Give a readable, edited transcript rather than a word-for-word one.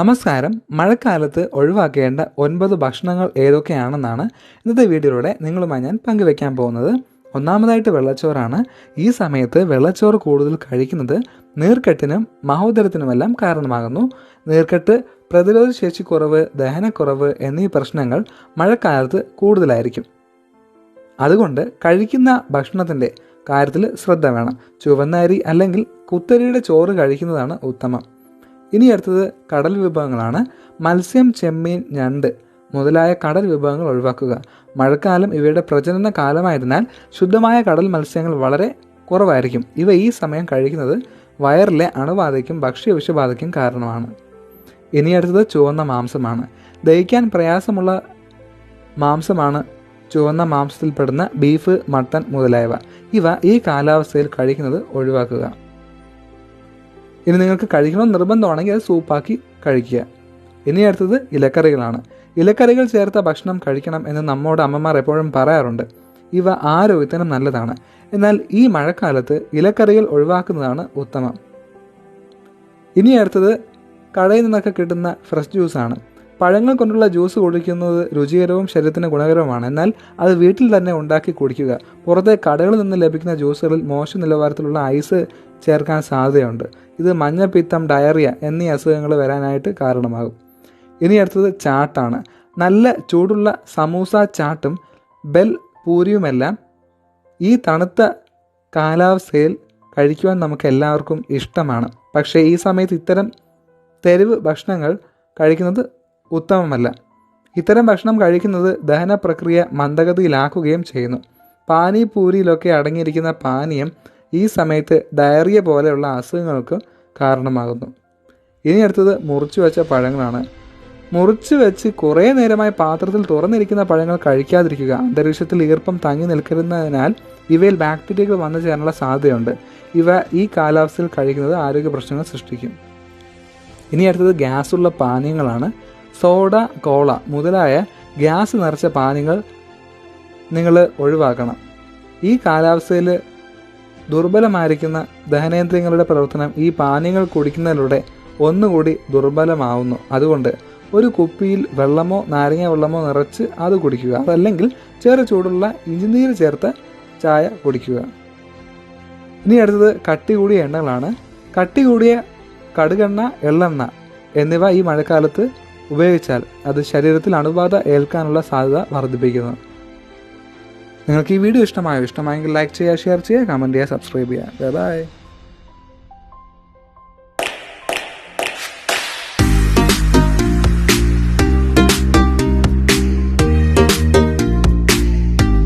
നമസ്കാരം. മഴക്കാലത്ത് ഒഴിവാക്കേണ്ട 9 ഭക്ഷണങ്ങൾ ഏതൊക്കെയാണെന്നാണ് ഇന്നത്തെ വീഡിയോയിലൂടെ നിങ്ങളുമായി ഞാൻ പങ്കുവെക്കാൻ പോകുന്നത്. ഒന്നാമതായിട്ട് വെള്ളച്ചോറാണ്. ഈ സമയത്ത് വെള്ളച്ചോറ് കൂടുതൽ കഴിക്കുന്നത് നീർക്കെട്ടിനും മഹോദരത്തിനുമെല്ലാം കാരണമാകുന്നു. നീർക്കെട്ട്, പ്രതിരോധ ശേഷിക്കുറവ്, ദഹനക്കുറവ് എന്നീ പ്രശ്നങ്ങൾ മഴക്കാലത്ത് കൂടുതലായിരിക്കും. അതുകൊണ്ട് കഴിക്കുന്ന ഭക്ഷണത്തിൻ്റെ കാര്യത്തിൽ ശ്രദ്ധ വേണം. ചുവന്ന അരി അല്ലെങ്കിൽ കുത്തരിയുടെ ചോറ് കഴിക്കുന്നതാണ് ഉത്തമം. ഇനി അടുത്തത് കടൽ വിഭവങ്ങളാണ്. മത്സ്യം, ചെമ്മീൻ, ഞണ്ട് മുതലായ കടൽ വിഭവങ്ങൾ ഒഴിവാക്കുക. മഴക്കാലം ഇവയുടെ പ്രജനന കാലമായതിനാൽ ശുദ്ധമായ കടൽ മത്സ്യങ്ങൾ വളരെ കുറവായിരിക്കും. ഇവ ഈ സമയം കഴിക്കുന്നത് വയറിലെ അണുബാധയ്ക്കും ഭക്ഷ്യവിഷബാധയ്ക്കും കാരണമാണ്. ഇനി അടുത്തത് ചുവന്ന മാംസമാണ്. ദഹിക്കാൻ പ്രയാസമുള്ള മാംസമാണ് ചുവന്ന മാംസത്തിൽപ്പെടുന്ന ബീഫ്, മട്ടൻ മുതലായവ. ഇവ ഈ കാലാവസ്ഥയിൽ കഴിക്കുന്നത് ഒഴിവാക്കുക. ഇനി നിങ്ങൾക്ക് കഴിക്കണമെന്ന് നിർബന്ധമാണെങ്കിൽ അത് സൂപ്പാക്കി കഴിക്കുക. ഇനി അടുത്തത് ഇലക്കറികളാണ്. ഇലക്കറികൾ ചേർത്ത ഭക്ഷണം കഴിക്കണം എന്ന് നമ്മോട് അമ്മമാർ എപ്പോഴും പറയാറുണ്ട്. ഇവ ആരോഗ്യത്തിനും നല്ലതാണ്. എന്നാൽ ഈ മഴക്കാലത്ത് ഇലക്കറികൾ ഒഴിവാക്കുന്നതാണ് ഉത്തമം. ഇനി അടുത്തത് കടയിൽ നിന്നൊക്കെ കിട്ടുന്ന ഫ്രഷ് ജ്യൂസാണ്. പഴങ്ങൾ കൊണ്ടുള്ള ജ്യൂസ് കുടിക്കുന്നത് രുചികരവും ശരീരത്തിന് ഗുണകരവുമാണ്. എന്നാൽ അത് വീട്ടിൽ തന്നെ ഉണ്ടാക്കി കുടിക്കുക. പുറത്തെ കടകളിൽ നിന്ന് ലഭിക്കുന്ന ജ്യൂസുകളിൽ മോശം നിലവാരത്തിലുള്ള ഐസ് ചേർക്കാൻ സാധ്യതയുണ്ട്. ഇത് മഞ്ഞപ്പിത്തം, ഡയറിയ എന്നീ അസുഖങ്ങൾ വരാനായിട്ട് കാരണമാകും. ഇനി അടുത്തത് ചാട്ടാണ്. നല്ല ചൂടുള്ള സമൂസ, ചാട്ടും ബെൽ പൂരിയുമെല്ലാം ഈ തണുത്ത കാലാവസ്ഥയിൽ കഴിക്കുവാൻ നമുക്ക് എല്ലാവർക്കും ഇഷ്ടമാണ്. പക്ഷേ ഈ സമയത്ത് ഇത്തരം തെരുവ് ഭക്ഷണങ്ങൾ കഴിക്കുന്നത് ഉത്തമമല്ല. ഇത്തരം ഭക്ഷണം കഴിക്കുന്നത് ദഹന പ്രക്രിയ മന്ദഗതിയിലാക്കുകയും ചെയ്യുന്നു. പാനിപൂരിയിലൊക്കെ അടങ്ങിയിരിക്കുന്ന പാനീയം ഈ സമയത്ത് ഡയറിയ പോലെയുള്ള അസുഖങ്ങൾക്ക് കാരണമാകുന്നു. ഇനി അടുത്തത് മുറിച്ചു വെച്ച പഴങ്ങളാണ്. മുറിച്ചു വെച്ച് കുറേ നേരമായി പാത്രത്തിൽ തുറന്നിരിക്കുന്ന പഴങ്ങൾ കഴിക്കാതിരിക്കുക. അന്തരീക്ഷത്തിൽ ഈർപ്പം തങ്ങി നിൽക്കുന്നതിനാൽ ഇവയിൽ ബാക്ടീരിയകൾ വന്നു ചേരാനുള്ള സാധ്യതയുണ്ട്. ഇവ ഈ കാലാവസ്ഥയിൽ കഴിക്കുന്നത് ആരോഗ്യ പ്രശ്നങ്ങൾ സൃഷ്ടിക്കും. ഇനി അടുത്തത് ഗ്യാസുള്ള പാനീയങ്ങളാണ്. സോഡ, കോള മുതലായ ഗ്യാസ് നിറച്ച പാനീയങ്ങൾ നിങ്ങൾ ഒഴിവാക്കണം. ഈ കാലാവസ്ഥയിൽ ദുർബലമായിരിക്കുന്ന ദഹനേന്ദ്രിയങ്ങളുടെ പ്രവർത്തനം ഈ പാനീയങ്ങൾ കുടിക്കുന്നതിലൂടെ ഒന്നുകൂടി ദുർബലമാവുന്നു. അതുകൊണ്ട് ഒരു കുപ്പിയിൽ വെള്ളമോ നാരങ്ങ വെള്ളമോ നിറച്ച് അത് കുടിക്കുക. അതല്ലെങ്കിൽ ചെറു ചൂടുള്ള ഇഞ്ചിനീര് ചേർത്ത ചായ കുടിക്കുക. ഇനി അടുത്തത് കട്ടി കൂടിയ എണ്ണകളാണ്. കട്ടി കൂടിയ കടുകെണ്ണ, എള്ളെണ്ണ എന്നിവ ഈ മഴക്കാലത്ത് ഉപയോഗിച്ചാൽ അത് ശരീരത്തിൽ അണുബാധ ഏൽക്കാനുള്ള സാധ്യത വർദ്ധിപ്പിക്കുന്നു. നിങ്ങൾക്ക് ഈ വീഡിയോ ഇഷ്ടമായെങ്കിൽ ലൈക്ക് ചെയ്യുക, ഷെയർ ചെയ്യുക, കമൻറ്റ് ചെയ്യുക, സബ്സ്ക്രൈബ് ചെയ്യുക. ബൈ.